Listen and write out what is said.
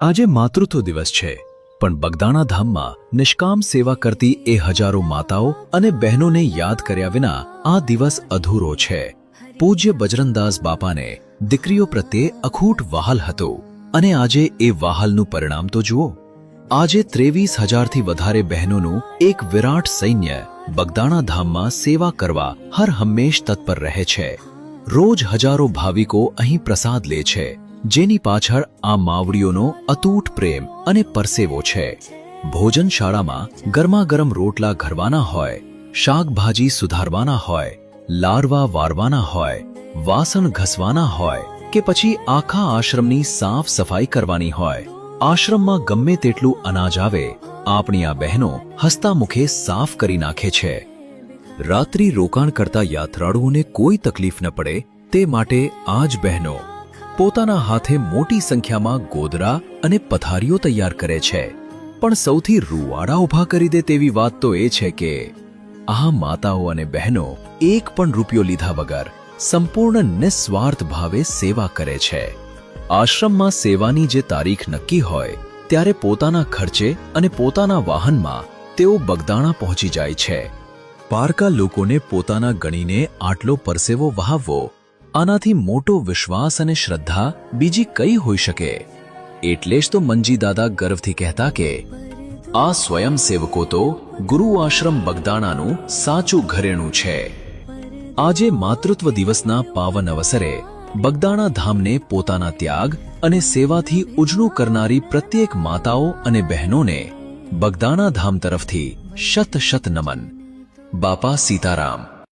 આજે માતૃત્વ દિવસ છે, પણ બગદાણા ધામમાં નિષ્કામ સેવા કરતી એ હજારો માતાઓ અને બહેનોને યાદ કર્યા વિના આ દિવસ અધૂરો છે. પૂજ્ય બજરંગદાસ બાપાને દીકરીઓ પ્રત્યે અખૂટ વહાલ હતો, અને આજે એ વહાલનું પરિણામ તો જુઓ. આજે 23,000થી વધારે બહેનોનું એક વિરાટ સૈન્ય બગદાણા ધામમાં સેવા કરવા હર હંમેશ તત્પર રહે છે. રોજ હજારો ભાવિકો અહીં પ્રસાદ લે છે, જેની પાછળ આ માવડીઓનો અતૂટ પ્રેમ અને પરસેવો છે. ભોજનશાળામાં ગરમાગરમ રોટલા ઘરવાના હોય, શાકભાજી સુધારવાના હોય, લારવા વારવાના હોય, વાસણ ઘસવાના હોય કે પછી આખા આશ્રમની સાફ સફાઈ કરવાની હોય, આશ્રમમાં ગમે તેટલું અનાજ આવે, આપણી આ બહેનો હસતા મુખે સાફ કરી નાખે છે. રાત્રિ રોકાણ કરતા યાત્રાળુઓને કોઈ તકલીફ ન પડે તે માટે આ જ બહેનો પોતાના હાથે મોટી સંખ્યામાં ગોદરા અને પથારીઓ તૈયાર કરે છે. પણ સૌથી રૂવાડા ઊભા કરી દે તેવી વાત તો એ છે કે આ માતાઓ અને બહેનો એક પણ રૂપિયો લીધા વગર સંપૂર્ણ નિસ્વાર્થ ભાવે સેવા કરે છે. આશ્રમમાં સેવાની જે તારીખ નક્કી હોય ત્યારે પોતાના ખર્ચે અને પોતાના વાહનમાં તેઓ બગદાણા પહોંચી જાય છે. પારકા લોકોને પોતાના ગણીને આટલો પરસેવો વહાવવો, આનાથી મોટો વિશ્વાસ અને શ્રદ્ધા બીજી કઈ હોઈ શકે? એટલે જ તો મંજી દાદા ગર્વથી કહેતા કે આ સ્વયંસેવકો તો ગુરુ આશ્રમ બગદાણાનું સાચું ઘરેણું છે. આજે માતૃત્વ દિવસના પાવન અવસરે બગદાણા ધામને પોતાના ત્યાગ અને સેવાથી ઉજળું કરનારી પ્રત્યેક માતાઓ અને બહેનોને બગદાણા ધામ તરફથી શત શત નમન. બાપા સીતારામ.